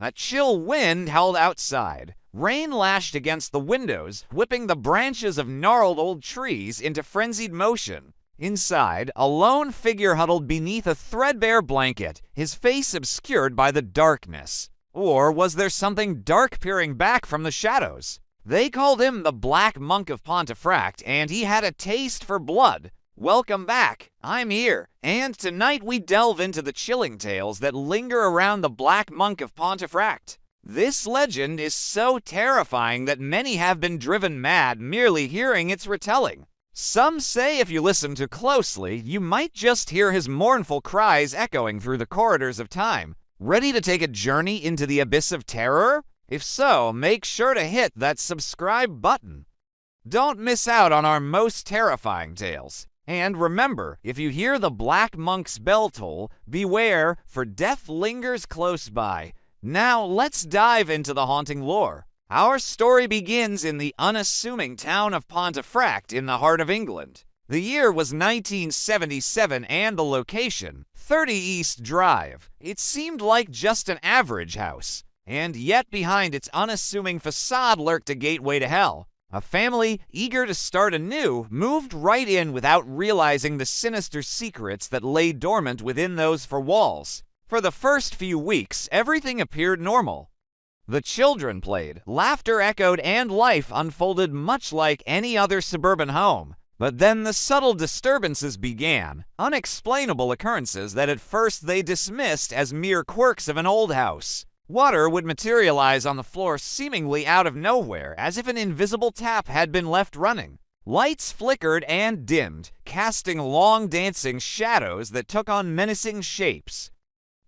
A chill wind howled outside. Rain lashed against the windows, whipping the branches of gnarled old trees into frenzied motion. Inside, a lone figure huddled beneath a threadbare blanket, his face obscured by the darkness. Or was there something dark peering back from the shadows? They called him the Black Monk of Pontefract, and he had a taste for blood. Welcome back. I'm here, and tonight we delve into the chilling tales that linger around the Black Monk of Pontefract. This legend is so terrifying that many have been driven mad merely hearing its retelling. Some say if you listen too closely, you might just hear his mournful cries echoing through the corridors of time. Ready to take a journey into the abyss of terror? If so, make sure to hit that subscribe button. Don't miss out on our most terrifying tales. And remember, if you hear the Black Monk's bell toll, beware, for death lingers close by. Now let's dive into the haunting lore. Our story begins in the unassuming town of Pontefract in the heart of England. The year was 1977 and the location, 30 East Drive. It seemed like just an average house. And yet behind its unassuming facade lurked a gateway to hell. A family, eager to start anew, moved right in without realizing the sinister secrets that lay dormant within those four walls. For the first few weeks, everything appeared normal. The children played, laughter echoed, and life unfolded much like any other suburban home. But then the subtle disturbances began, unexplainable occurrences that at first they dismissed as mere quirks of an old house. Water would materialize on the floor seemingly out of nowhere, as if an invisible tap had been left running. Lights flickered and dimmed, casting long dancing shadows that took on menacing shapes.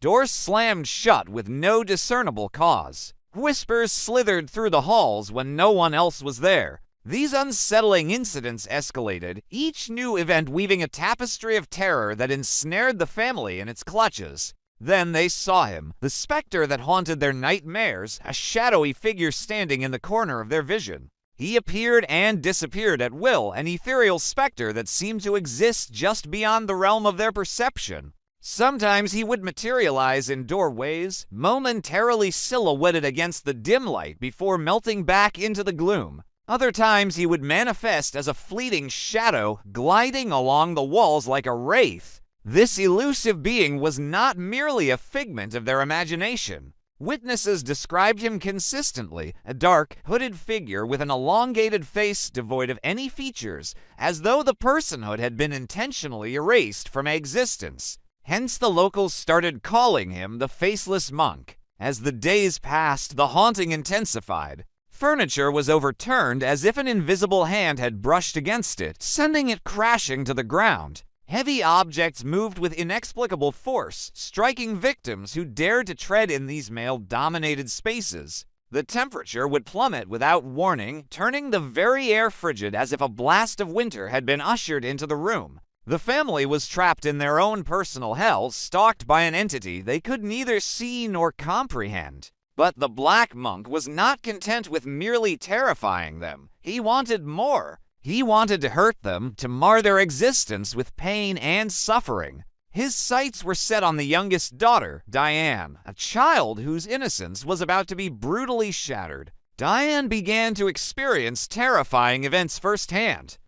Doors slammed shut with no discernible cause. Whispers slithered through the halls when no one else was there. These unsettling incidents escalated, each new event weaving a tapestry of terror that ensnared the family in its clutches. Then they saw him, the specter that haunted their nightmares, a shadowy figure standing in the corner of their vision. He appeared and disappeared at will, an ethereal specter that seemed to exist just beyond the realm of their perception. Sometimes he would materialize in doorways, momentarily silhouetted against the dim light before melting back into the gloom. Other times he would manifest as a fleeting shadow, gliding along the walls like a wraith. This elusive being was not merely a figment of their imagination. Witnesses described him consistently, a dark, hooded figure with an elongated face devoid of any features, as though the personhood had been intentionally erased from existence. Hence the locals started calling him the Faceless Monk. As the days passed, the haunting intensified. Furniture was overturned as if an invisible hand had brushed against it, sending it crashing to the ground. Heavy objects moved with inexplicable force, striking victims who dared to tread in these male-dominated spaces. The temperature would plummet without warning, turning the very air frigid as if a blast of winter had been ushered into the room. The family was trapped in their own personal hell, stalked by an entity they could neither see nor comprehend. But the Black Monk was not content with merely terrifying them. He wanted more. He wanted to hurt them, to mar their existence with pain and suffering. His sights were set on the youngest daughter, Diane, a child whose innocence was about to be brutally shattered. Diane began to experience terrifying events firsthand.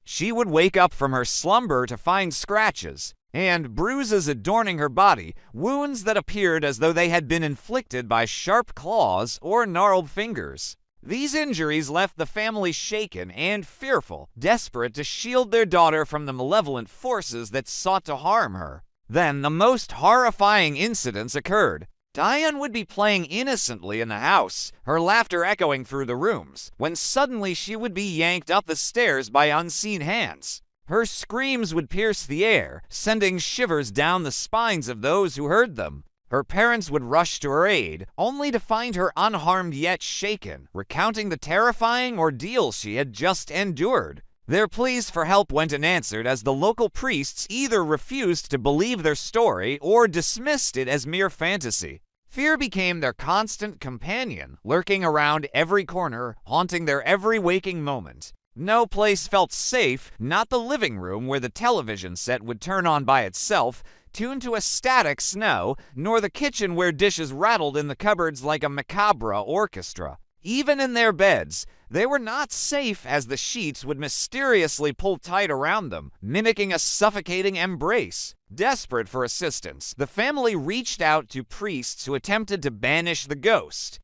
She would wake up from her slumber to find scratches and bruises adorning her body, wounds that appeared as though they had been inflicted by sharp claws or gnarled fingers. These injuries left the family shaken and fearful, desperate to shield their daughter from the malevolent forces that sought to harm her. Then the most horrifying incidents occurred. Diane would be playing innocently in the house, her laughter echoing through the rooms, when suddenly she would be yanked up the stairs by unseen hands. Her screams would pierce the air, sending shivers down the spines of those who heard them. Her parents would rush to her aid, only to find her unharmed yet shaken, recounting the terrifying ordeal she had just endured. Their pleas for help went unanswered as the local priests either refused to believe their story or dismissed it as mere fantasy. Fear became their constant companion, lurking around every corner, haunting their every waking moment. No place felt safe, not the living room where the television set would turn on by itself, tuned to a static snow, nor the kitchen where dishes rattled in the cupboards like a macabre orchestra. Even in their beds, they were not safe as the sheets would mysteriously pull tight around them, mimicking a suffocating embrace. Desperate for assistance, the family reached out to priests who attempted to banish the ghost.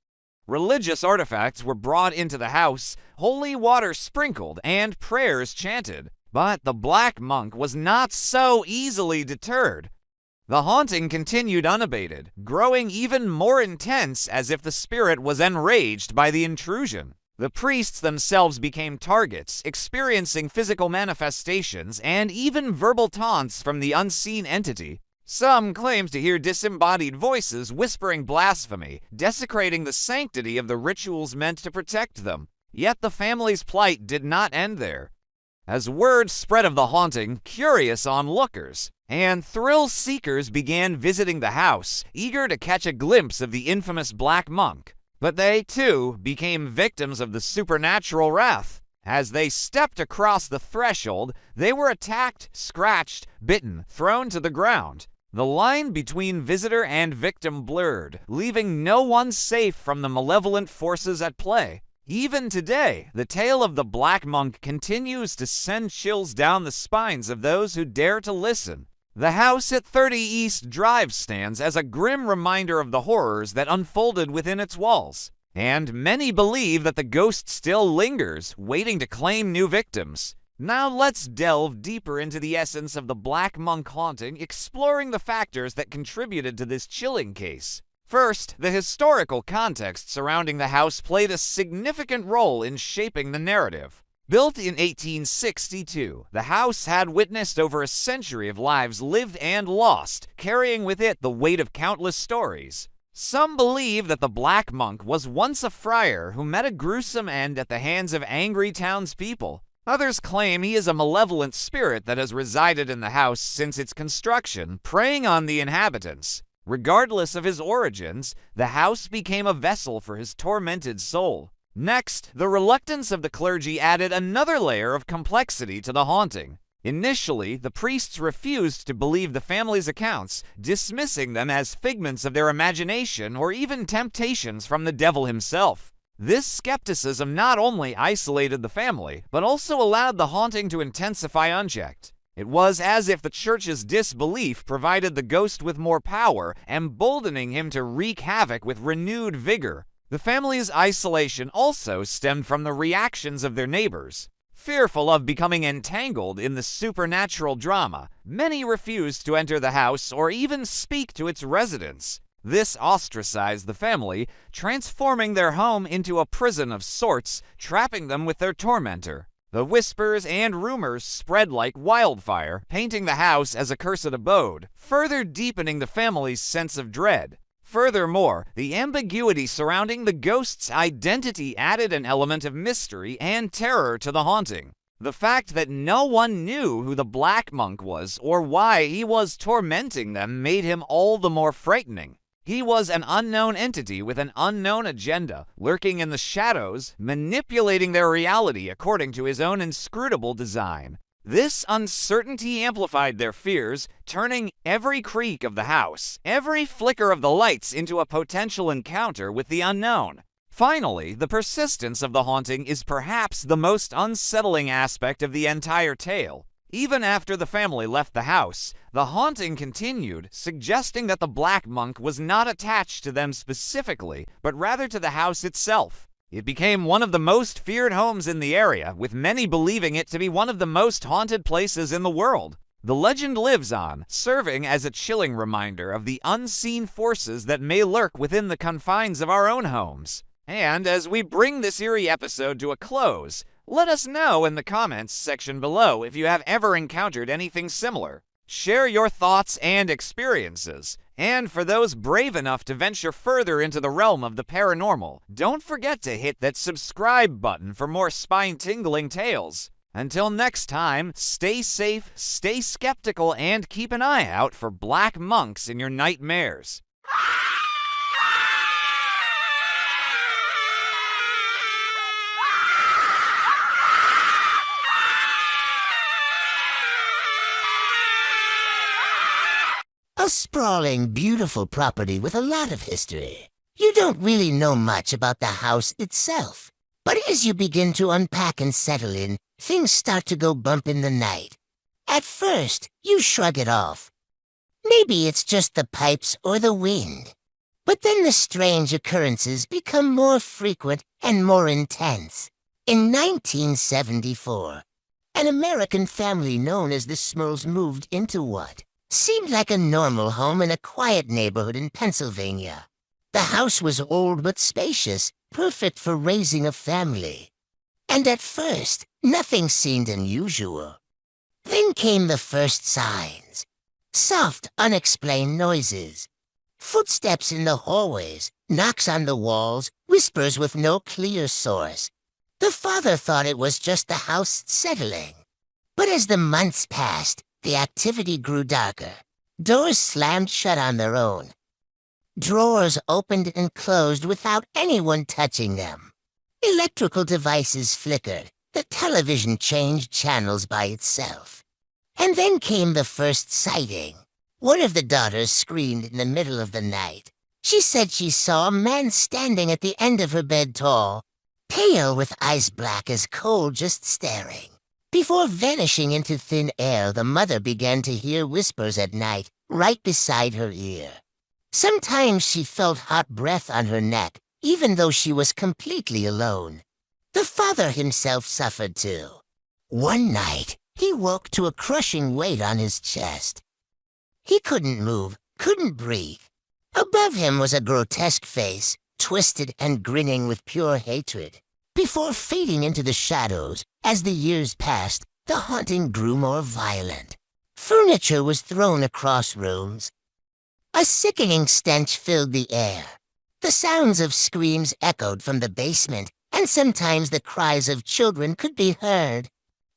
Religious artifacts were brought into the house, holy water sprinkled, and prayers chanted. But the black monk was not so easily deterred. The haunting continued unabated, growing even more intense as if the spirit was enraged by the intrusion. The priests themselves became targets, experiencing physical manifestations and even verbal taunts from the unseen entity. Some claimed to hear disembodied voices whispering blasphemy, desecrating the sanctity of the rituals meant to protect them. Yet the family's plight did not end there. As word spread of the haunting, curious onlookers and thrill-seekers began visiting the house, eager to catch a glimpse of the infamous black monk. But they, too, became victims of the supernatural wrath. As they stepped across the threshold, they were attacked, scratched, bitten, thrown to the ground. The line between visitor and victim blurred, leaving no one safe from the malevolent forces at play. Even today, the tale of the Black Monk continues to send chills down the spines of those who dare to listen. The house at 30 East Drive stands as a grim reminder of the horrors that unfolded within its walls. And many believe that the ghost still lingers, waiting to claim new victims. Now let's delve deeper into the essence of the Black Monk haunting, exploring the factors that contributed to this chilling case. First, the historical context surrounding the house played a significant role in shaping the narrative. Built in 1862, the house had witnessed over a century of lives lived and lost, carrying with it the weight of countless stories. Some believe that the Black Monk was once a friar who met a gruesome end at the hands of angry townspeople. Others claim he is a malevolent spirit that has resided in the house since its construction, preying on the inhabitants. Regardless of his origins, the house became a vessel for his tormented soul. Next, the reluctance of the clergy added another layer of complexity to the haunting. Initially, the priests refused to believe the family's accounts, dismissing them as figments of their imagination or even temptations from the devil himself. This skepticism not only isolated the family, but also allowed the haunting to intensify unchecked. It was as if the church's disbelief provided the ghost with more power, emboldening him to wreak havoc with renewed vigor. The family's isolation also stemmed from the reactions of their neighbors. Fearful of becoming entangled in the supernatural drama, many refused to enter the house or even speak to its residents. This ostracized the family, transforming their home into a prison of sorts, trapping them with their tormentor. The whispers and rumors spread like wildfire, painting the house as a cursed abode, further deepening the family's sense of dread. Furthermore, the ambiguity surrounding the ghost's identity added an element of mystery and terror to the haunting. The fact that no one knew who the Black Monk was or why he was tormenting them made him all the more frightening. He was an unknown entity with an unknown agenda, lurking in the shadows, manipulating their reality according to his own inscrutable design. This uncertainty amplified their fears, turning every creak of the house, every flicker of the lights into a potential encounter with the unknown. Finally, the persistence of the haunting is perhaps the most unsettling aspect of the entire tale. Even after the family left the house, the haunting continued, suggesting that the Black Monk was not attached to them specifically, but rather to the house itself. It became one of the most feared homes in the area, with many believing it to be one of the most haunted places in the world. The legend lives on, serving as a chilling reminder of the unseen forces that may lurk within the confines of our own homes. And as we bring this eerie episode to a close, let us know in the comments section below if you have ever encountered anything similar. Share your thoughts and experiences. And for those brave enough to venture further into the realm of the paranormal, don't forget to hit that subscribe button for more spine-tingling tales. Until next time, stay safe, stay skeptical, and keep an eye out for black monks in your nightmares. sprawling, beautiful property with a lot of history. You don't really know much about the house itself. But as you begin to unpack and settle in, things start to go bump in the night. At first, you shrug it off. Maybe it's just the pipes or the wind. But then the strange occurrences become more frequent and more intense. In 1974, an American family known as the Smurls moved into what seemed like a normal home in a quiet neighborhood in Pennsylvania. The house was old but spacious, perfect for raising a family. And at first, nothing seemed unusual. Then came the first signs. Soft, unexplained noises. Footsteps in the hallways, knocks on the walls, whispers with no clear source. The father thought it was just the house settling. But as the months passed, the activity grew darker. Doors slammed shut on their own. Drawers opened and closed without anyone touching them. Electrical devices flickered. The television changed channels by itself. And then came the first sighting. One of the daughters screamed in the middle of the night. She said she saw a man standing at the end of her bed tall, pale with eyes black as coal, just staring. Before vanishing into thin air, the mother began to hear whispers at night, right beside her ear. Sometimes she felt hot breath on her neck, even though she was completely alone. The father himself suffered too. One night, he woke to a crushing weight on his chest. He couldn't move, couldn't breathe. Above him was a grotesque face, twisted and grinning with pure hatred. Before fading into the shadows, as the years passed, the haunting grew more violent. Furniture was thrown across rooms. A sickening stench filled the air. The sounds of screams echoed from the basement, and sometimes the cries of children could be heard.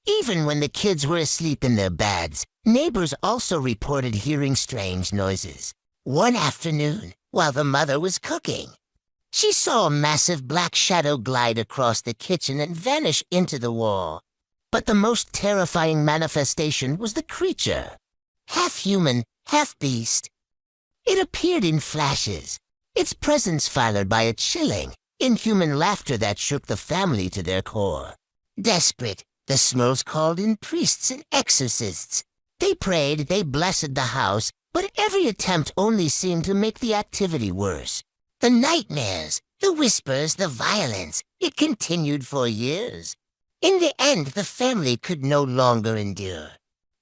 Even when the kids were asleep in their beds, neighbors also reported hearing strange noises. One afternoon, while the mother was cooking, she saw a massive black shadow glide across the kitchen and vanish into the wall. But the most terrifying manifestation was the creature. Half human, half beast. It appeared in flashes, its presence followed by a chilling, inhuman laughter that shook the family to their core. Desperate, the Smurls called in priests and exorcists. They prayed, they blessed the house, but every attempt only seemed to make the activity worse. The nightmares, the whispers, the violence, it continued for years. In the end, the family could no longer endure.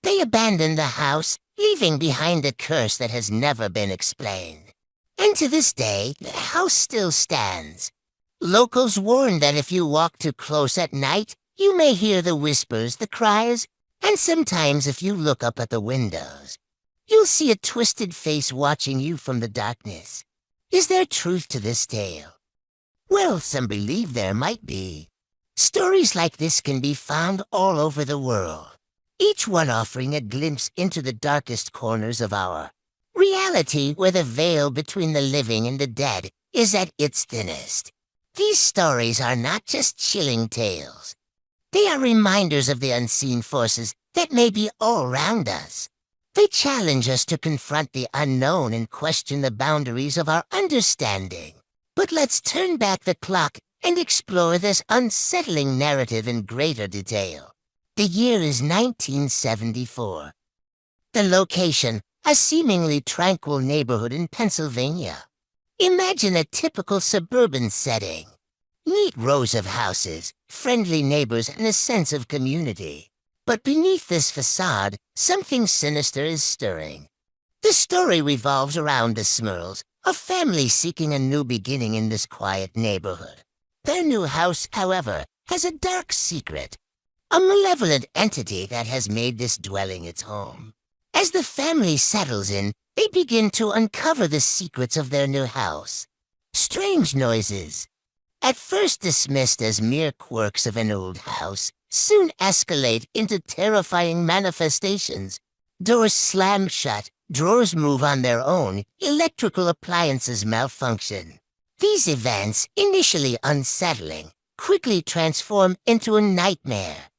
They abandoned the house, leaving behind a curse that has never been explained. And to this day, the house still stands. Locals warn that if you walk too close at night, you may hear the whispers, the cries, and sometimes if you look up at the windows, you'll see a twisted face watching you from the darkness. Is there truth to this tale? Well, some believe there might be. Stories like this can be found all over the world, each one offering a glimpse into the darkest corners of our reality, where the veil between the living and the dead is at its thinnest. These stories are not just chilling tales. They are reminders of the unseen forces that may be all around us. They challenge us to confront the unknown and question the boundaries of our understanding. But let's turn back the clock and explore this unsettling narrative in greater detail. The year is 1974. The location, a seemingly tranquil neighborhood in Pennsylvania. Imagine a typical suburban setting. Neat rows of houses, friendly neighbors, and a sense of community. But beneath this facade, something sinister is stirring. The story revolves around the Smurls, a family seeking a new beginning in this quiet neighborhood. Their new house, however, has a dark secret, a malevolent entity that has made this dwelling its home. As the family settles in, they begin to uncover the secrets of their new house. Strange noises, at first dismissed as mere quirks of an old house, soon escalate into terrifying manifestations. Doors slam shut, drawers move on their own, electrical appliances malfunction. These events, initially unsettling, quickly transform into a nightmare.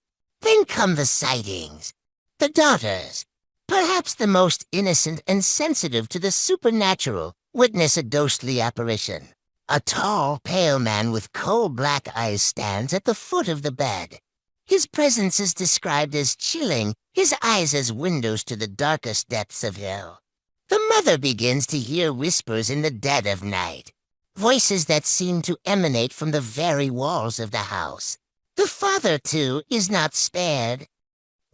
Then come the sightings. The daughters, Perhaps the most innocent and sensitive to the supernatural witness a ghostly apparition. A tall, pale man with coal-black eyes stands at the foot of the bed. His presence is described as chilling, his eyes as windows to the darkest depths of hell. The mother begins to hear whispers in the dead of night, voices that seem to emanate from the very walls of the house. The father, too, is not spared.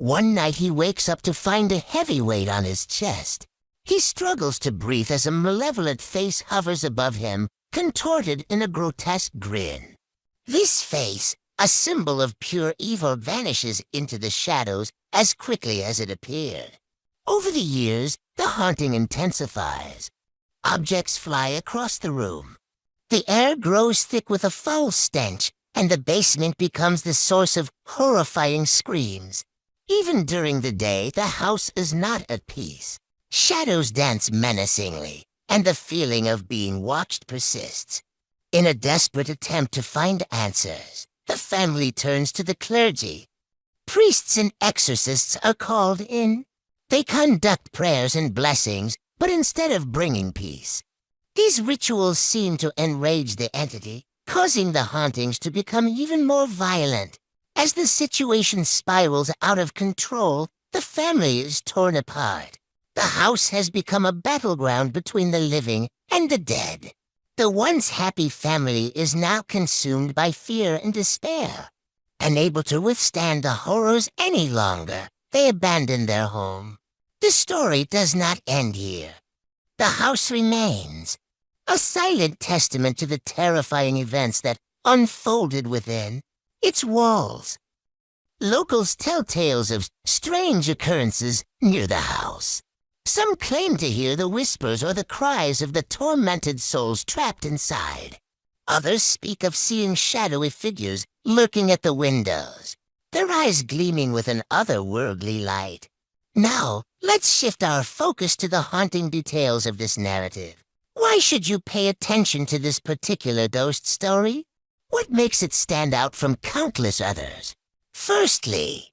One night he wakes up to find a heavy weight on his chest. He struggles to breathe as a malevolent face hovers above him, contorted in a grotesque grin. This face, a symbol of pure evil, vanishes into the shadows as quickly as it appeared. Over the years, the haunting intensifies. Objects fly across the room. The air grows thick with a foul stench, and the basement becomes the source of horrifying screams. Even during the day, the house is not at peace. Shadows dance menacingly, and the feeling of being watched persists. In a desperate attempt to find answers, the family turns to the clergy. Priests and exorcists are called in. They conduct prayers and blessings, but instead of bringing peace, these rituals seem to enrage the entity, causing the hauntings to become even more violent. As the situation spirals out of control, the family is torn apart. The house has become a battleground between the living and the dead. The once happy family is now consumed by fear and despair. Unable to withstand the horrors any longer, they abandon their home. The story does not end here. The house remains, a silent testament to the terrifying events that unfolded within its walls. Locals tell tales of strange occurrences near the house. Some claim to hear the whispers or the cries of the tormented souls trapped inside. Others speak of seeing shadowy figures lurking at the windows, their eyes gleaming with an otherworldly light. Now, let's shift our focus to the haunting details of this narrative. Why should you pay attention to this particular ghost story? What makes it stand out from countless others? Firstly,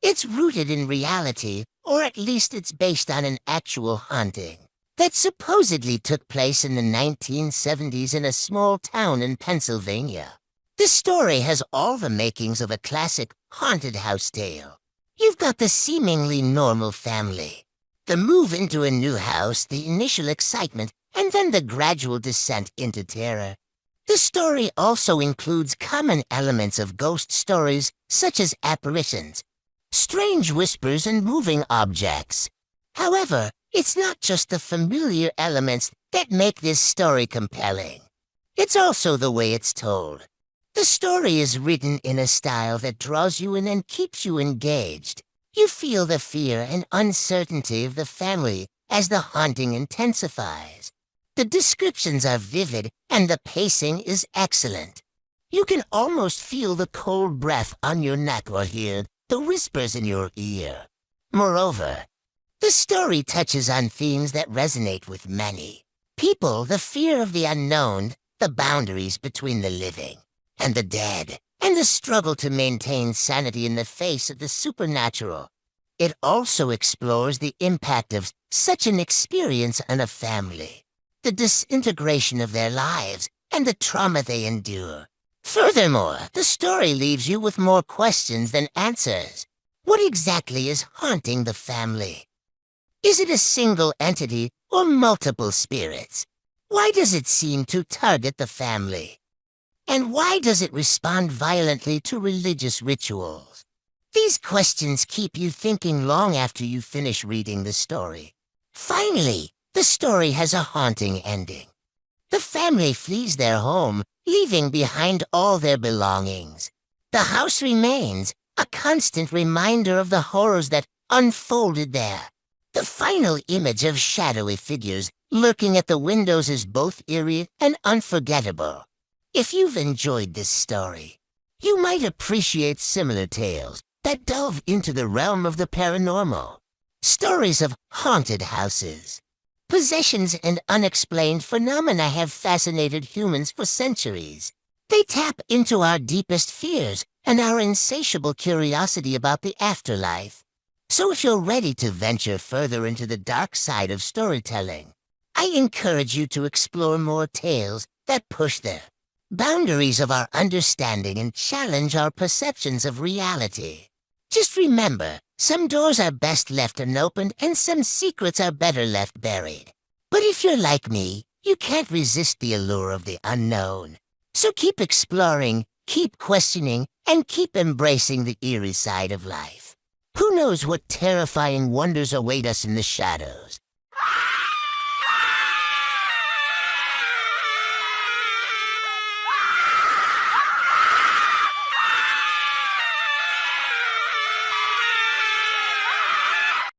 it's rooted in reality, or at least it's based on an actual haunting that supposedly took place in the 1970s in a small town in Pennsylvania. The story has all the makings of a classic haunted house tale. You've got the seemingly normal family, the move into a new house, the initial excitement, and then the gradual descent into terror. The story also includes common elements of ghost stories, such as apparitions, strange whispers, and moving objects. However, it's not just the familiar elements that make this story compelling. It's also the way it's told. The story is written in a style that draws you in and keeps you engaged. You feel the fear and uncertainty of the family as the haunting intensifies. The descriptions are vivid and the pacing is excellent. You can almost feel the cold breath on your neck or hear the whispers in your ear. Moreover, the story touches on themes that resonate with many people: the fear of the unknown, the boundaries between the living and the dead, and the struggle to maintain sanity in the face of the supernatural. It also explores the impact of such an experience on a family, the disintegration of their lives, and the trauma they endure. Furthermore, the story leaves you with more questions than answers. What exactly is haunting the family? Is it a single entity or multiple spirits? Why does it seem to target the family? And why does it respond violently to religious rituals? These questions keep you thinking long after you finish reading the story. Finally, the story has a haunting ending. The family flees their home, leaving behind all their belongings. The house remains, a constant reminder of the horrors that unfolded there. The final image of shadowy figures lurking at the windows is both eerie and unforgettable. If you've enjoyed this story, you might appreciate similar tales that delve into the realm of the paranormal. Stories of haunted houses, possessions, and unexplained phenomena have fascinated humans for centuries. They tap into our deepest fears and our insatiable curiosity about the afterlife. So if you're ready to venture further into the dark side of storytelling, I encourage you to explore more tales that push the boundaries of our understanding and challenge our perceptions of reality. Just remember, some doors are best left unopened and some secrets are better left buried. But if you're like me, you can't resist the allure of the unknown. So keep exploring, keep questioning, and keep embracing the eerie side of life. Who knows what terrifying wonders await us in the shadows?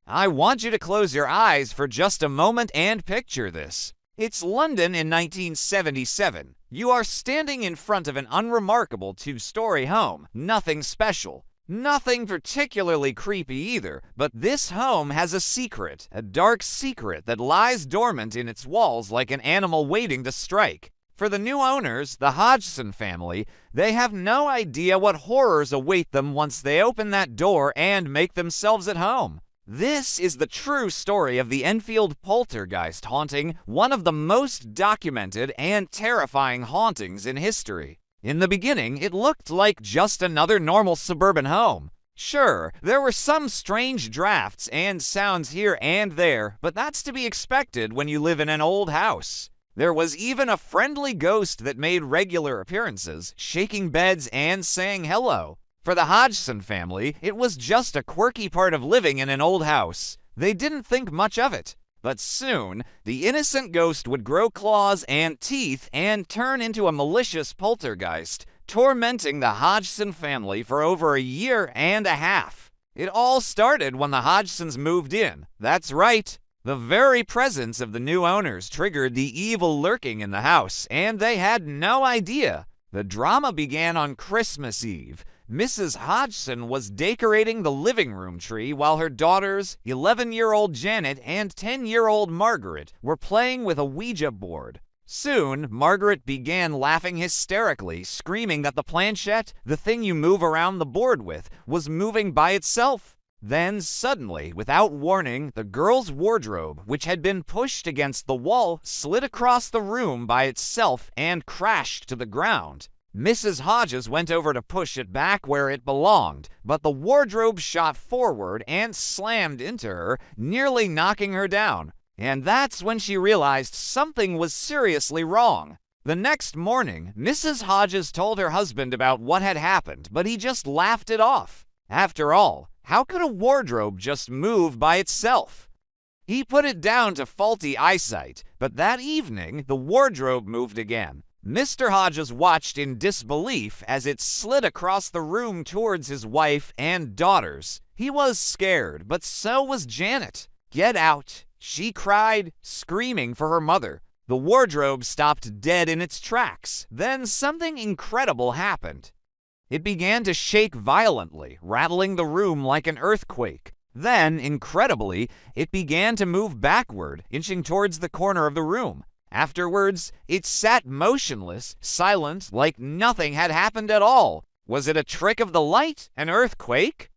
I want you to close your eyes for just a moment and picture this. It's London in 1977. You are standing in front of an unremarkable two-story home. Nothing special. Nothing particularly creepy either, but this home has a secret, a dark secret that lies dormant in its walls like an animal waiting to strike. For the new owners, the Hodgson family, they have no idea what horrors await them once they open that door and make themselves at home. This is the true story of the Enfield poltergeist haunting, one of the most documented and terrifying hauntings in history. In the beginning, it looked like just another normal suburban home. Sure, there were some strange drafts and sounds here and there, but that's to be expected when you live in an old house. There was even a friendly ghost that made regular appearances, shaking beds and saying hello. For the Hodgson family, it was just a quirky part of living in an old house. They didn't think much of it. But soon, the innocent ghost would grow claws and teeth and turn into a malicious poltergeist, tormenting the Hodgson family for over a year and a half. It all started when the Hodgsons moved in. That's right. The very presence of the new owners triggered the evil lurking in the house, and they had no idea. The drama began on Christmas Eve. Mrs. Hodgson was decorating the living room tree while her daughters, 11-year-old Janet and 10-year-old Margaret, were playing with a Ouija board. Soon, Margaret began laughing hysterically, screaming that the planchette, the thing you move around the board with, was moving by itself. Then, suddenly, without warning, the girl's wardrobe, which had been pushed against the wall, slid across the room by itself and crashed to the ground. Mrs. Hodges went over to push it back where it belonged, but the wardrobe shot forward and slammed into her, nearly knocking her down. And that's when she realized something was seriously wrong. The next morning, Mrs. Hodges told her husband about what had happened, but he just laughed it off. After all, how could a wardrobe just move by itself? He put it down to faulty eyesight, but that evening, the wardrobe moved again. Mr. Hodges watched in disbelief as it slid across the room towards his wife and daughters. He was scared, but so was Janet. "Get out!" she cried, screaming for her mother. The wardrobe stopped dead in its tracks. Then something incredible happened. It began to shake violently, rattling the room like an earthquake. Then, incredibly, it began to move backward, inching towards the corner of the room. Afterwards, it sat motionless, silent, like nothing had happened at all. Was it a trick of the light? An earthquake?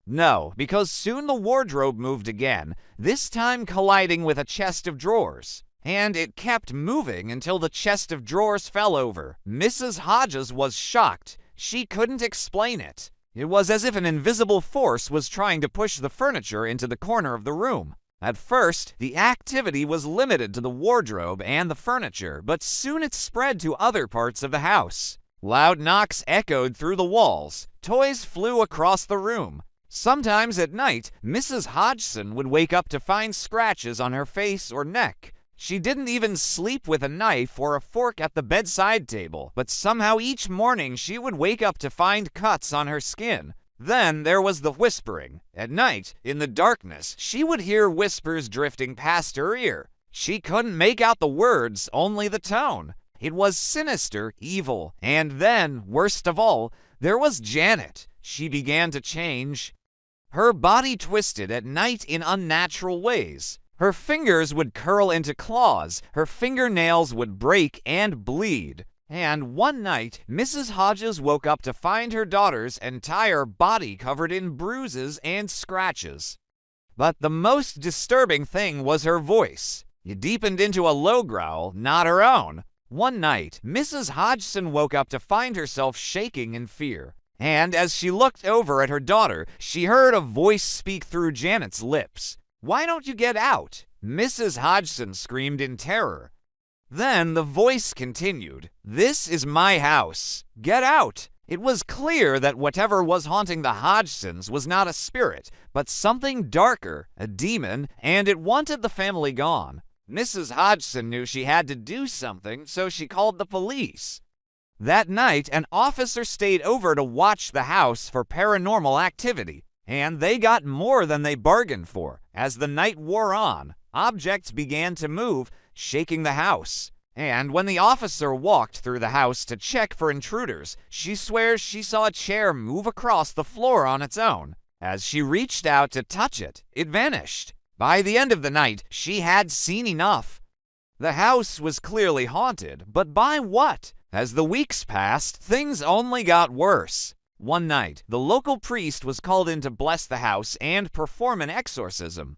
No, because soon the wardrobe moved again, this time colliding with a chest of drawers. And it kept moving until the chest of drawers fell over. Mrs. Hodges was shocked. She couldn't explain it. It was as if an invisible force was trying to push the furniture into the corner of the room. At first, the activity was limited to the wardrobe and the furniture, but soon it spread to other parts of the house. Loud knocks echoed through the walls. Toys flew across the room. Sometimes at night, Mrs. Hodgson would wake up to find scratches on her face or neck. She didn't even sleep with a knife or a fork at the bedside table, but somehow each morning she would wake up to find cuts on her skin. Then there was the whispering. At night, in the darkness, she would hear whispers drifting past her ear. She couldn't make out the words, only the tone. It was sinister, evil. And then, worst of all, there was Janet. She began to change. Her body twisted at night in unnatural ways. Her fingers would curl into claws. Her fingernails would break and bleed. And one night, Mrs. Hodges woke up to find her daughter's entire body covered in bruises and scratches. But the most disturbing thing was her voice. It deepened into a low growl, not her own. One night, Mrs. Hodgson woke up to find herself shaking in fear. And as she looked over at her daughter, she heard a voice speak through Janet's lips. "Why don't you get out?" Mrs. Hodgson screamed in terror. Then the voice continued, "This is my house. Get out." It was clear that whatever was haunting the Hodgsons was not a spirit, but something darker, a demon, and it wanted the family gone. Mrs. Hodgson knew she had to do something, so she called the police. That night, an officer stayed over to watch the house for paranormal activity, and they got more than they bargained for. As the night wore on, objects began to move, shaking the house. And when the officer walked through the house to check for intruders, she swears she saw a chair move across the floor on its own. As she reached out to touch it, it vanished. By the end of the night, she had seen enough. The house was clearly haunted, but by what? As the weeks passed, things only got worse. One night, the local priest was called in to bless the house and perform an exorcism.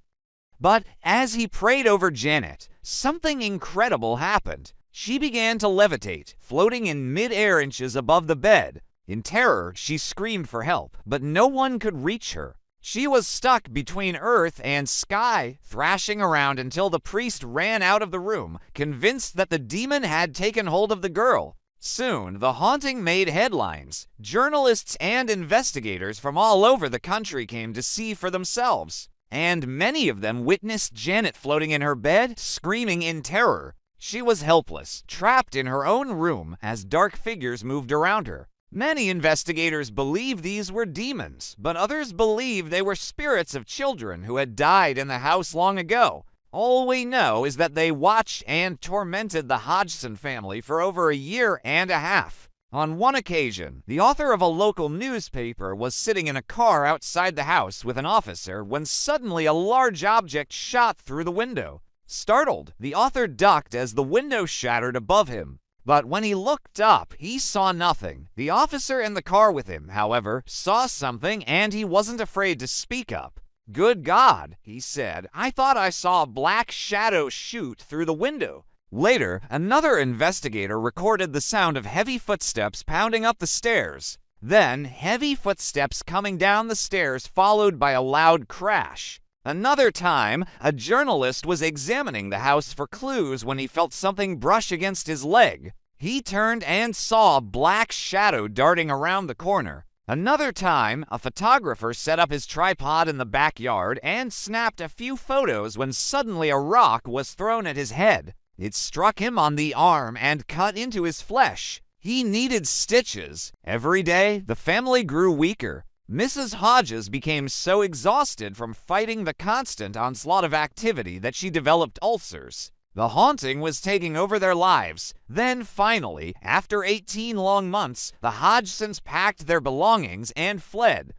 But as he prayed over Janet, something incredible happened. She began to levitate, floating in mid-air inches above the bed. In terror, she screamed for help, but no one could reach her. She was stuck between earth and sky, thrashing around until the priest ran out of the room, convinced that the demon had taken hold of the girl. Soon, the haunting made headlines. Journalists and investigators from all over the country came to see for themselves. And many of them witnessed Janet floating in her bed, screaming in terror. She was helpless, trapped in her own room as dark figures moved around her. Many investigators believed these were demons, but others believed they were spirits of children who had died in the house long ago. All we know is that they watched and tormented the Hodgson family for over a year and a half. On one occasion, the author of a local newspaper was sitting in a car outside the house with an officer when suddenly a large object shot through the window. Startled, the author ducked as the window shattered above him. But when he looked up, he saw nothing. The officer in the car with him, however, saw something and he wasn't afraid to speak up. "Good God," he said, "I thought I saw a black shadow shoot through the window." Later, another investigator recorded the sound of heavy footsteps pounding up the stairs. Then, heavy footsteps coming down the stairs followed by a loud crash. Another time, a journalist was examining the house for clues when he felt something brush against his leg. He turned and saw a black shadow darting around the corner. Another time, a photographer set up his tripod in the backyard and snapped a few photos when suddenly a rock was thrown at his head. It struck him on the arm and cut into his flesh. He needed stitches. Every day, the family grew weaker. Mrs. Hodges became so exhausted from fighting the constant onslaught of activity that she developed ulcers. The haunting was taking over their lives. Then, finally, after 18 long months, the Hodgsons packed their belongings and fled.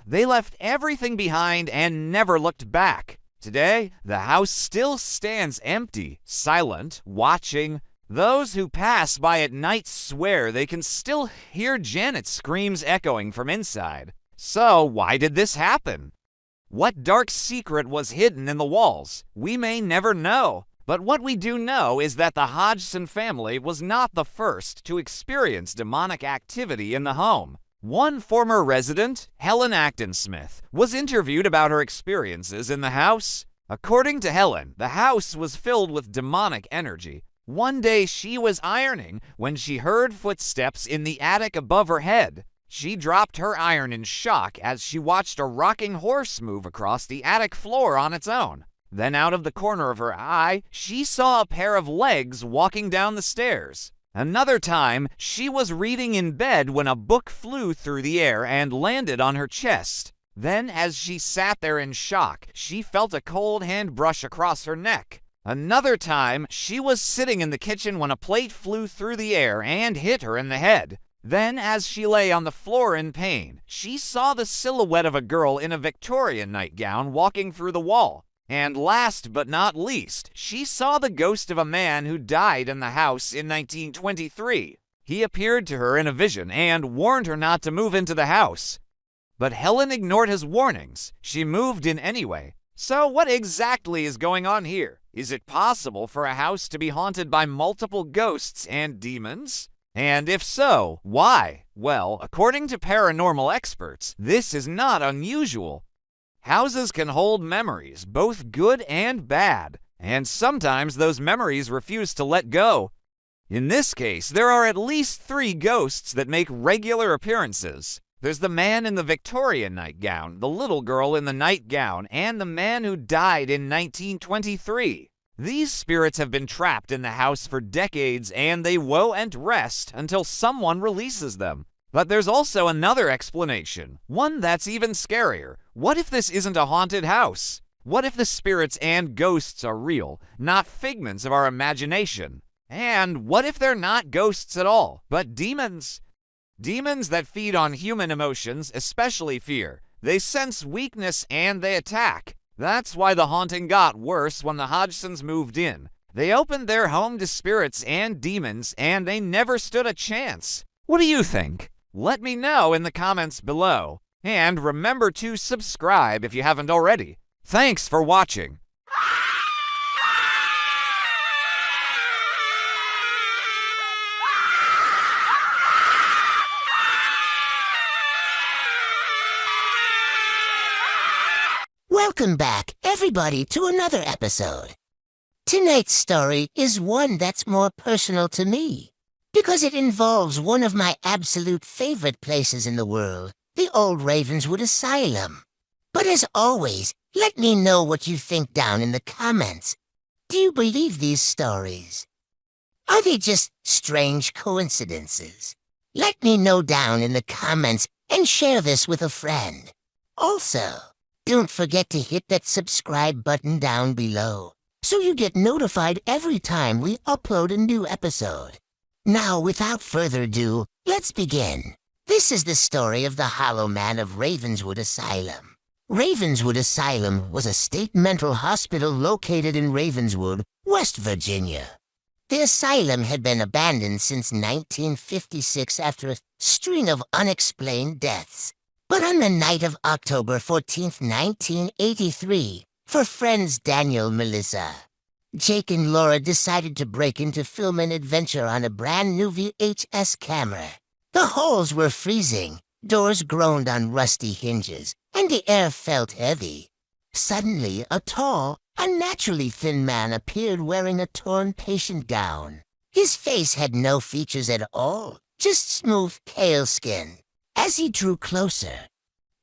They left everything behind and never looked back. Today, the house still stands empty, silent, watching. Those who pass by at night swear they can still hear Janet's screams echoing from inside. So, why did this happen? What dark secret was hidden in the walls? We may never know. But what we do know is that the Hodgson family was not the first to experience demonic activity in the home. One former resident, Helen Acton-Smith, was interviewed about her experiences in the house. According to Helen, the house was filled with demonic energy. One day she was ironing when she heard footsteps in the attic above her head. She dropped her iron in shock as she watched a rocking horse move across the attic floor on its own. Then out of the corner of her eye, she saw a pair of legs walking down the stairs. Another time, she was reading in bed when a book flew through the air and landed on her chest. Then, as she sat there in shock, she felt a cold hand brush across her neck. Another time, she was sitting in the kitchen when a plate flew through the air and hit her in the head. Then, as she lay on the floor in pain, she saw the silhouette of a girl in a Victorian nightgown walking through the wall. And last but not least, she saw the ghost of a man who died in the house in 1923. He appeared to her in a vision and warned her not to move into the house. But Helen ignored his warnings. She moved in anyway. So what exactly is going on here? Is it possible for a house to be haunted by multiple ghosts and demons? And if so, why? Well, according to paranormal experts, this is not unusual. Houses can hold memories, both good and bad, and sometimes those memories refuse to let go. In this case, there are at least 3 ghosts that make regular appearances. There's the man in the Victorian nightgown, the little girl in the nightgown, and the man who died in 1923. These spirits have been trapped in the house for decades, and they won't rest until someone releases them. But there's also another explanation, one that's even scarier. What if this isn't a haunted house? What if the spirits and ghosts are real, not figments of our imagination? And what if they're not ghosts at all, but demons? Demons that feed on human emotions, especially fear. They sense weakness and they attack. That's why the haunting got worse when the Hodgsons moved in. They opened their home to spirits and demons, and they never stood a chance. What do you think? Let me know in the comments below. And remember to subscribe if you haven't already. Thanks for watching. Welcome back, everybody, to another episode. Tonight's story is one that's more personal to me, because it involves one of my absolute favorite places in the world, the old Ravenswood Asylum. But as always, let me know what you think down in the comments. Do you believe these stories? Are they just strange coincidences? Let me know down in the comments and share this with a friend. Also, don't forget to hit that subscribe button down below so you get notified every time we upload a new episode. Now, without further ado, let's begin. This is the story of the Hollow Man of Ravenswood Asylum. Ravenswood Asylum was a state mental hospital located in Ravenswood, West Virginia. The asylum had been abandoned since 1956 after a string of unexplained deaths. But on the night of October 14th, 1983, for friends Daniel and Melissa, Jake and Laura decided to break into film an adventure on a brand new VHS camera. The halls were freezing, doors groaned on rusty hinges, and the air felt heavy. Suddenly, a tall, unnaturally thin man appeared wearing a torn patient gown. His face had no features at all, just smooth, pale skin. As he drew closer,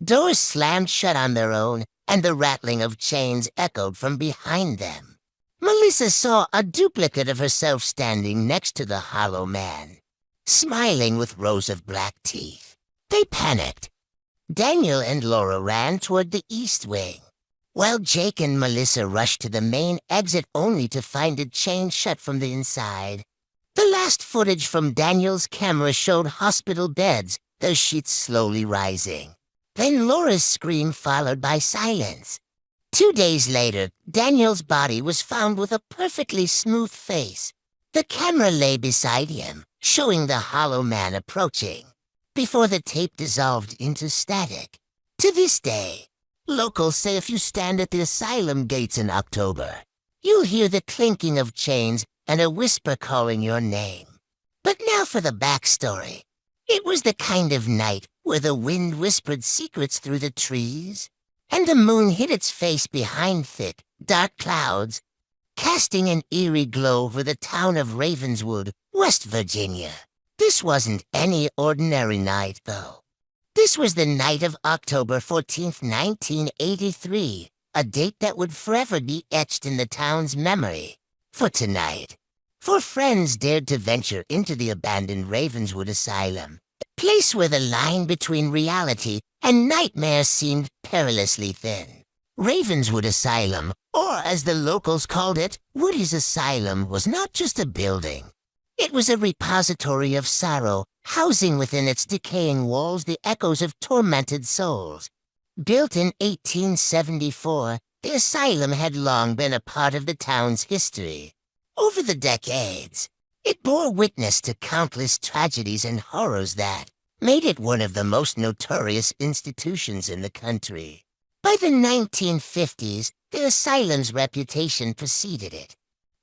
doors slammed shut on their own, and the rattling of chains echoed from behind them. Melissa saw a duplicate of herself standing next to the Hollow Man, smiling with rows of black teeth. They panicked. Daniel and Laura ran toward the east wing, while Jake and Melissa rushed to the main exit only to find it chained shut from the inside. The last footage from Daniel's camera showed hospital beds, their sheets slowly rising. Then Laura's scream followed by silence. 2 days later, Daniel's body was found with a perfectly smooth face. The camera lay beside him, showing the Hollow Man approaching, before the tape dissolved into static. To this day, locals say if you stand at the asylum gates in October, you'll hear the clinking of chains and a whisper calling your name. But now for the backstory. It was the kind of night where the wind whispered secrets through the trees, and the moon hid its face behind thick, dark clouds, casting an eerie glow over the town of Ravenswood, West Virginia. This wasn't any ordinary night, though. This was the night of October 14th, 1983, a date that would forever be etched in the town's memory. For tonight, 4 friends dared to venture into the abandoned Ravenswood Asylum, a place where the line between reality and nightmare seemed perilously thin. Ravenswood Asylum, or as the locals called it, Woody's Asylum, was not just a building. It was a repository of sorrow, housing within its decaying walls the echoes of tormented souls. Built in 1874, the asylum had long been a part of the town's history. Over the decades, it bore witness to countless tragedies and horrors that made it one of the most notorious institutions in the country. By the 1950s, the asylum's reputation preceded it.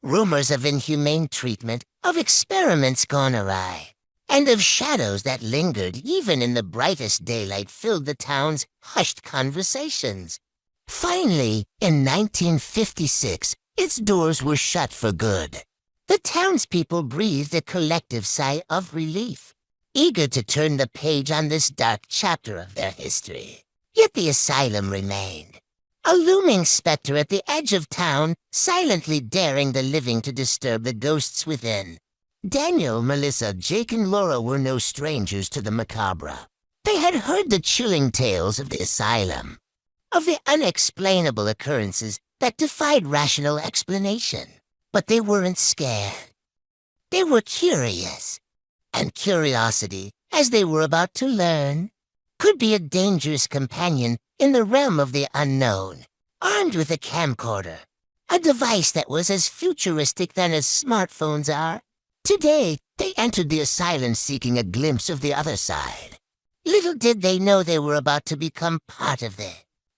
Rumors of inhumane treatment, of experiments gone awry, and of shadows that lingered even in the brightest daylight filled the town's hushed conversations. Finally, in 1956, its doors were shut for good. The townspeople breathed a collective sigh of relief, eager to turn the page on this dark chapter of their history. Yet the asylum remained, a looming specter at the edge of town, silently daring the living to disturb the ghosts within. Daniel, Melissa, Jake, and Laura were no strangers to the macabre. They had heard the chilling tales of the asylum, of the unexplainable occurrences that defied rational explanation. But they weren't scared. They were curious. And curiosity, as they were about to learn, could be a dangerous companion in the realm of the unknown. Armed with a camcorder, a device that was as futuristic than as smartphones are, today they entered the asylum seeking a glimpse of the other side. Little did they know they were about to become part of the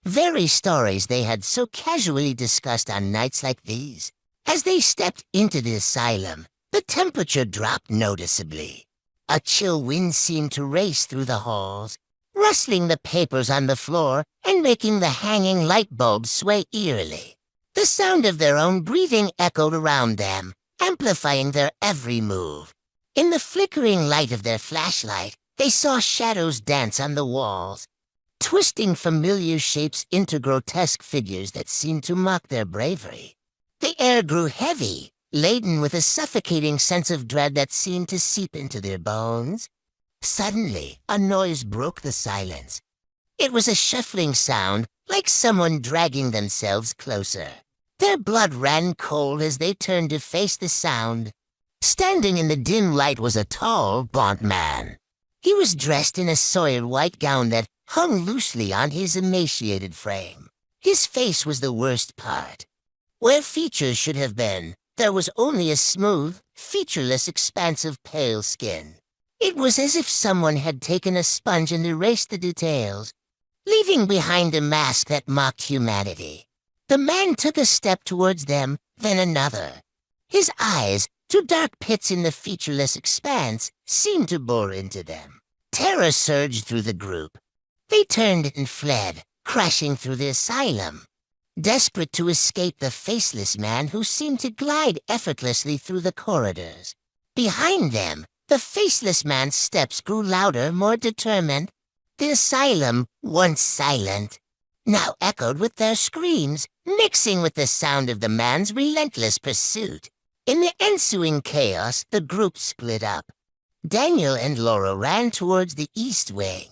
very stories they had so casually discussed on nights like these. As they stepped into the asylum, the temperature dropped noticeably. A chill wind seemed to race through the halls, rustling the papers on the floor and making the hanging light bulbs sway eerily. The sound of their own breathing echoed around them, amplifying their every move. In the flickering light of their flashlight, they saw shadows dance on the walls, twisting familiar shapes into grotesque figures that seemed to mock their bravery. The air grew heavy, laden with a suffocating sense of dread that seemed to seep into their bones. Suddenly, a noise broke the silence. It was a shuffling sound, like someone dragging themselves closer. Their blood ran cold as they turned to face the sound. Standing in the dim light was a tall, gaunt man. He was dressed in a soiled white gown that hung loosely on his emaciated frame. His face was the worst part. Where features should have been, there was only a smooth, featureless expanse of pale skin. It was as if someone had taken a sponge and erased the details, leaving behind a mask that mocked humanity. The man took a step towards them, then another. His eyes, two dark pits in the featureless expanse, seemed to bore into them. Terror surged through the group. They turned and fled, crashing through the asylum, desperate to escape the faceless man who seemed to glide effortlessly through the corridors. Behind them, the faceless man's steps grew louder, more determined. The asylum, once silent, now echoed with their screams, mixing with the sound of the man's relentless pursuit. In the ensuing chaos, the group split up. Daniel and Laura ran towards the east wing,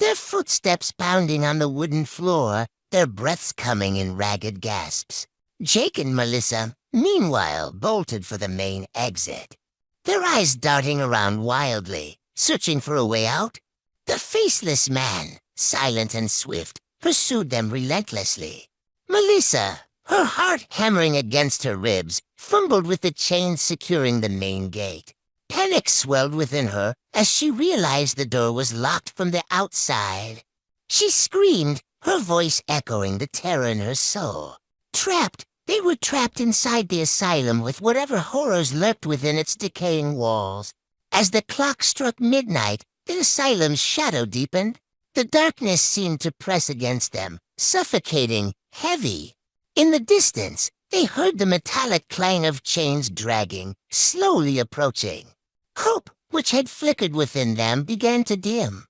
their footsteps pounding on the wooden floor, their breaths coming in ragged gasps. Jake and Melissa, meanwhile, bolted for the main exit, their eyes darting around wildly, searching for a way out. The faceless man, silent and swift, pursued them relentlessly. Melissa, her heart hammering against her ribs, fumbled with the chains securing the main gate. Panic swelled within her as she realized the door was locked from the outside. She screamed, her voice echoing the terror in her soul. Trapped, they were trapped inside the asylum with whatever horrors lurked within its decaying walls. As the clock struck midnight, the asylum's shadow deepened. The darkness seemed to press against them, suffocating, heavy. In the distance, they heard the metallic clang of chains dragging, slowly approaching. Hope, which had flickered within them, began to dim.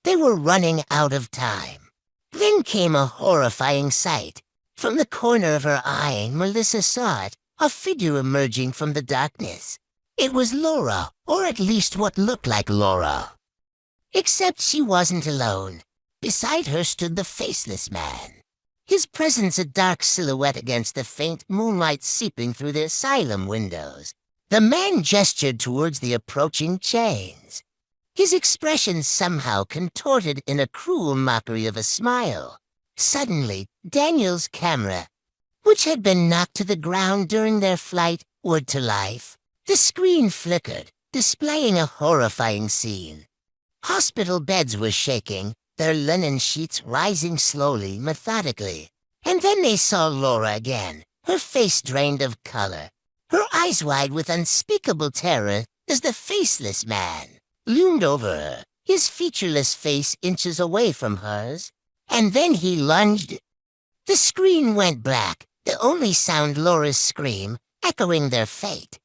They were running out of time. Then came a horrifying sight. From the corner of her eye, Melissa saw it, a figure emerging from the darkness. It was Laura, or at least what looked like Laura. Except she wasn't alone. Beside her stood the faceless man, his presence a dark silhouette against the faint moonlight seeping through the asylum windows. The man gestured towards the approaching chains, his expression somehow contorted in a cruel mockery of a smile. Suddenly, Daniel's camera, which had been knocked to the ground during their flight, would to life. The screen flickered, displaying a horrifying scene. Hospital beds were shaking, their linen sheets rising slowly, methodically. And then they saw Laura again, her face drained of color, her eyes wide with unspeakable terror as the faceless man loomed over her, his featureless face inches away from hers. And then he lunged. The screen went black, the only sound Laura's scream, echoing their fate.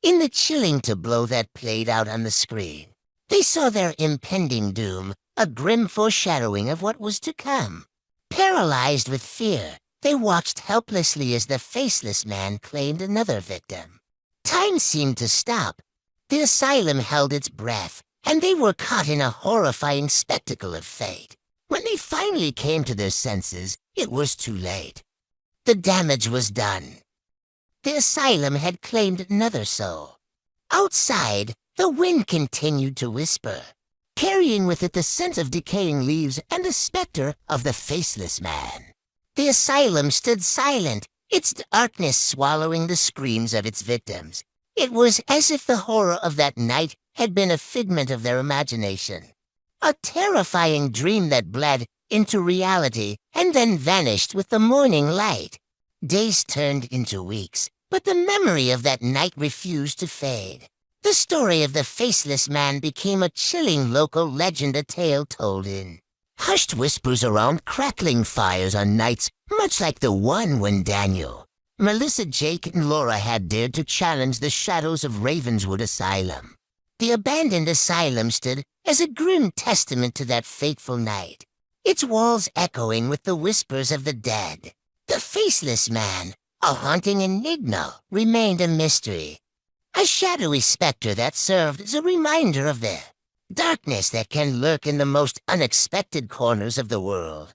In the chilling tableau that played out on the screen, they saw their impending doom, a grim foreshadowing of what was to come. Paralyzed with fear, they watched helplessly as the faceless man claimed another victim. Time seemed to stop. The asylum held its breath, and they were caught in a horrifying spectacle of fate. When they finally came to their senses, it was too late. The damage was done. The asylum had claimed another soul. Outside, the wind continued to whisper, carrying with it the scent of decaying leaves and the specter of the faceless man. The asylum stood silent, its darkness swallowing the screams of its victims. It was as if the horror of that night had been a figment of their imagination. A terrifying dream that bled into reality and then vanished with the morning light. Days turned into weeks, but the memory of that night refused to fade. The story of the faceless man became a chilling local legend, a tale told in hushed whispers around crackling fires on nights much like the one when Daniel, Melissa, Jake, and Laura had dared to challenge the shadows of Ravenswood Asylum. The abandoned asylum stood as a grim testament to that fateful night, its walls echoing with the whispers of the dead. The faceless man, a haunting enigma, remained a mystery, a shadowy specter that served as a reminder of the darkness that can lurk in the most unexpected corners of the world.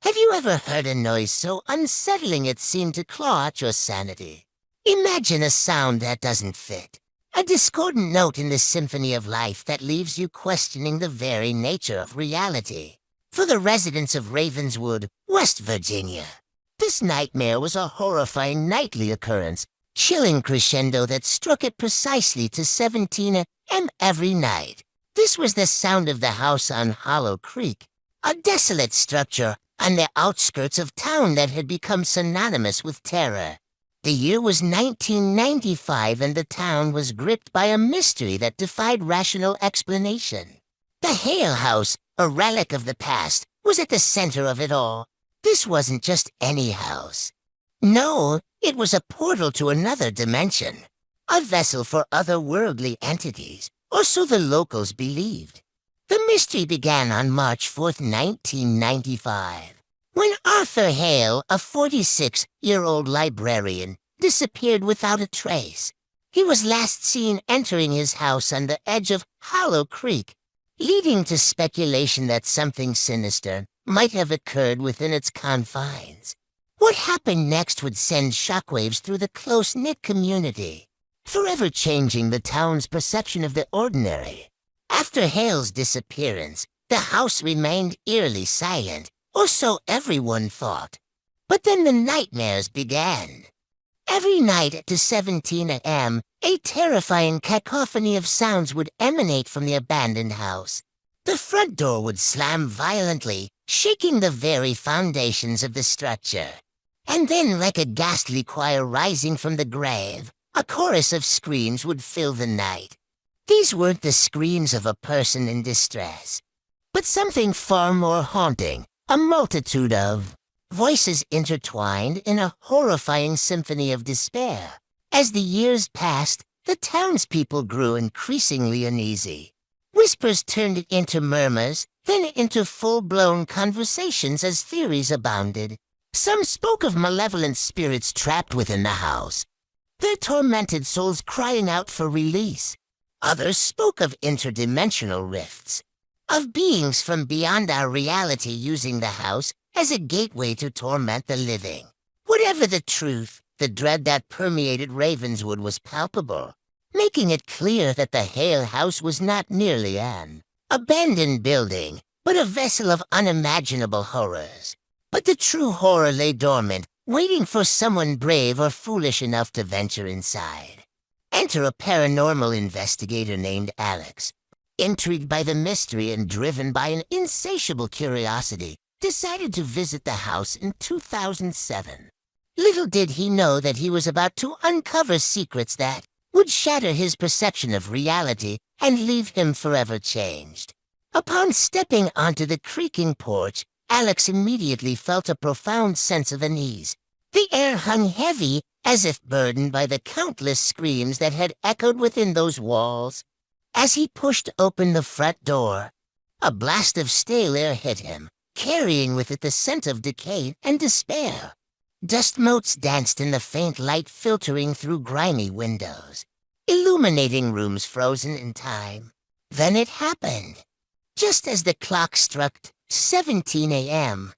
Have you ever heard a noise so unsettling it seemed to claw at your sanity? Imagine a sound that doesn't fit, a discordant note in the symphony of life that leaves you questioning the very nature of reality. For the residents of Ravenswood, West Virginia, this nightmare was a horrifying nightly occurrence, chilling crescendo that struck it precisely to 17 a.m. every night. This was the sound of the house on Hollow Creek, a desolate structure on the outskirts of town that had become synonymous with terror. The year was 1995, and the town was gripped by a mystery that defied rational explanation. The Hale House, a relic of the past, was at the center of it all. This wasn't just any house. No, it was a portal to another dimension, a vessel for otherworldly entities, or so the locals believed. The mystery began on March 4th, 1995. When Arthur Hale, a 46-year-old librarian, disappeared without a trace. He was last seen entering his house on the edge of Hollow Creek, leading to speculation that something sinister might have occurred within its confines. What happened next would send shockwaves through the close-knit community, forever changing the town's perception of the ordinary. After Hale's disappearance, the house remained eerily silent, or so everyone thought. But then the nightmares began. Every night at 17 a.m., a terrifying cacophony of sounds would emanate from the abandoned house. The front door would slam violently, shaking the very foundations of the structure. And then, like a ghastly choir rising from the grave, a chorus of screams would fill the night. These weren't the screams of a person in distress, but something far more haunting. A multitude of voices intertwined in a horrifying symphony of despair. As the years passed, the townspeople grew increasingly uneasy. Whispers turned into murmurs, then into full-blown conversations as theories abounded. Some spoke of malevolent spirits trapped within the house, their tormented souls crying out for release. Others spoke of interdimensional rifts, of beings from beyond our reality using the house as a gateway to torment the living. Whatever the truth, the dread that permeated Ravenswood was palpable, making it clear that the Hale House was not merely an abandoned building, but a vessel of unimaginable horrors. But the true horror lay dormant, waiting for someone brave or foolish enough to venture inside. Enter a paranormal investigator named Alex. Intrigued by the mystery and driven by an insatiable curiosity, decided to visit the house in 2007. Little did he know that he was about to uncover secrets that would shatter his perception of reality and leave him forever changed. Upon stepping onto the creaking porch, Alex immediately felt a profound sense of unease. The air hung heavy, as if burdened by the countless screams that had echoed within those walls. As he pushed open the front door, a blast of stale air hit him, carrying with it the scent of decay and despair. Dust motes danced in the faint light filtering through grimy windows, illuminating rooms frozen in time. Then it happened. Just as the clock struck 17 a.m.,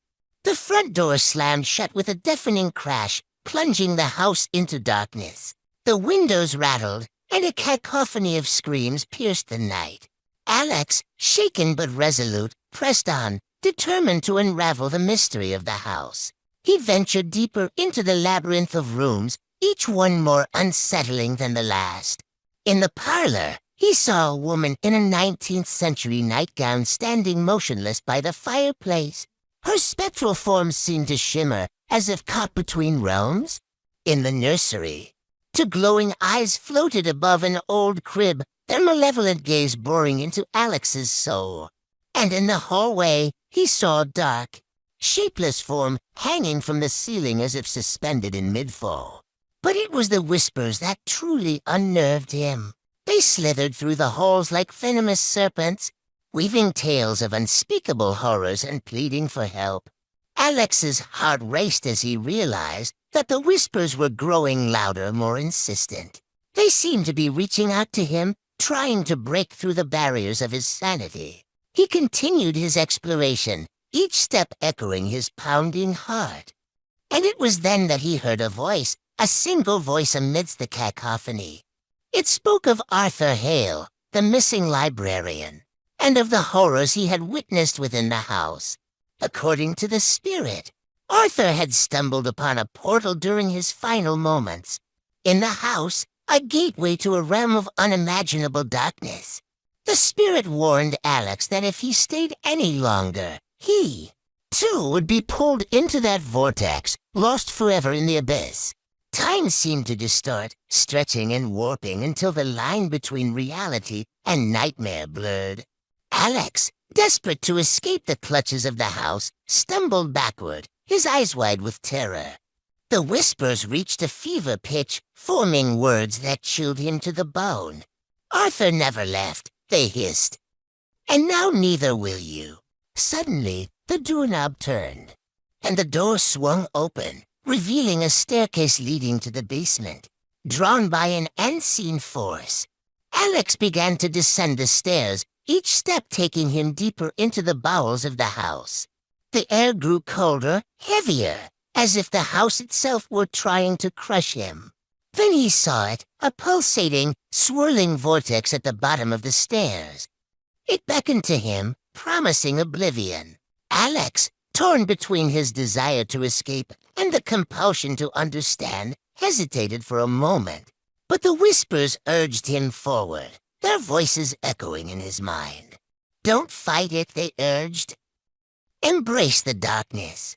the front door slammed shut with a deafening crash, plunging the house into darkness. The windows rattled, and a cacophony of screams pierced the night. Alex, shaken but resolute, pressed on, determined to unravel the mystery of the house. He ventured deeper into the labyrinth of rooms, each one more unsettling than the last. In the parlor, he saw a woman in a 19th century nightgown standing motionless by the fireplace. Her spectral form seemed to shimmer, as if caught between realms. In the nursery, two glowing eyes floated above an old crib, their malevolent gaze boring into Alex's soul. And in the hallway, he saw a dark, shapeless form hanging from the ceiling as if suspended in mid-fall. But it was the whispers that truly unnerved him. They slithered through the halls like venomous serpents, weaving tales of unspeakable horrors and pleading for help. Alex's heart raced as he realized that the whispers were growing louder, more insistent. They seemed to be reaching out to him, trying to break through the barriers of his sanity. He continued his exploration, each step echoing his pounding heart. And it was then that he heard a voice, a single voice amidst the cacophony. It spoke of Arthur Hale, the missing librarian, and of the horrors he had witnessed within the house. According to the spirit, Arthur had stumbled upon a portal during his final moments. In the house, a gateway to a realm of unimaginable darkness. The spirit warned Alex that if he stayed any longer, he, too, would be pulled into that vortex, lost forever in the abyss. Time seemed to distort, stretching and warping until the line between reality and nightmare blurred. Alex, desperate to escape the clutches of the house, stumbled backward, his eyes wide with terror. The whispers reached a fever pitch, forming words that chilled him to the bone. Arthur never left, they hissed. And now neither will you. Suddenly, the doorknob turned, and the door swung open, revealing a staircase leading to the basement. Drawn by an unseen force, Alex began to descend the stairs, each step taking him deeper into the bowels of the house. The air grew colder, heavier, as if the house itself were trying to crush him. Then he saw it, a pulsating, swirling vortex at the bottom of the stairs. It beckoned to him, promising oblivion. Alex, torn between his desire to escape and the compulsion to understand, hesitated for a moment. But the whispers urged him forward, their voices echoing in his mind. Don't fight it, they urged. Embrace the darkness.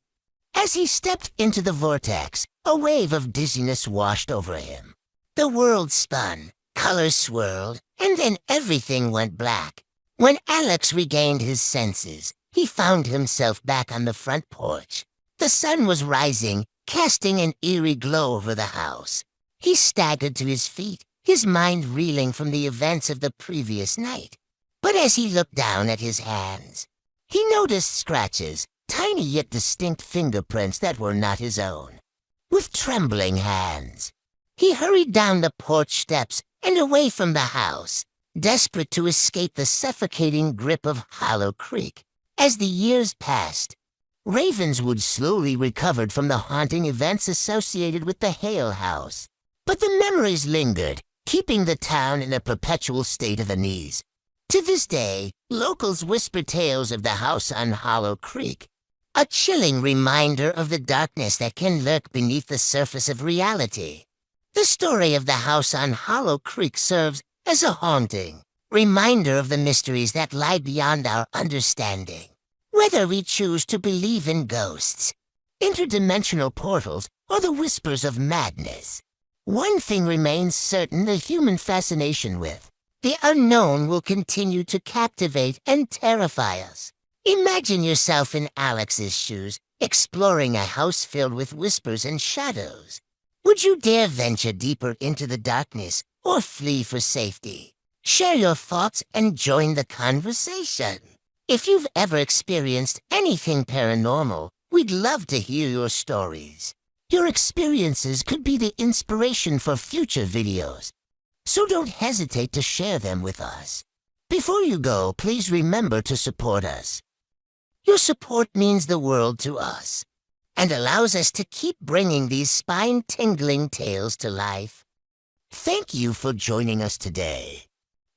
As he stepped into the vortex, a wave of dizziness washed over him. The world spun, colors swirled, and then everything went black. When Alex regained his senses, he found himself back on the front porch. The sun was rising, casting an eerie glow over the house. He staggered to his feet, his mind reeling from the events of the previous night. But as he looked down at his hands, he noticed scratches, tiny yet distinct fingerprints that were not his own. With trembling hands, he hurried down the porch steps and away from the house, desperate to escape the suffocating grip of Hollow Creek. As the years passed, Ravenswood slowly recovered from the haunting events associated with the Hale house. But the memories lingered, keeping the town in a perpetual state of unease. To this day, locals whisper tales of the house on Hollow Creek, A chilling reminder of the darkness that can lurk beneath the surface of reality. The story of the house on Hollow Creek serves as a haunting reminder of the mysteries that lie beyond our understanding. Whether we choose to believe in ghosts, interdimensional portals, or the whispers of madness, one thing remains certain: the human fascination with the unknown will continue to captivate and terrify us. Imagine yourself in Alex's shoes, exploring a house filled with whispers and shadows. Would you dare venture deeper into the darkness or flee for safety? Share your thoughts and join the conversation. If you've ever experienced anything paranormal, we'd love to hear your stories. Your experiences could be the inspiration for future videos, so don't hesitate to share them with us. Before you go, please remember to support us. Your support means the world to us and allows us to keep bringing these spine-tingling tales to life. Thank you for joining us today.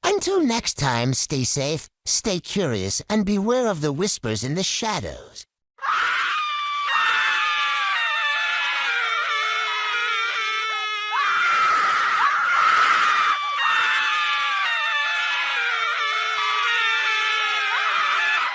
Until next time, stay safe, stay curious, and beware of the whispers in the shadows.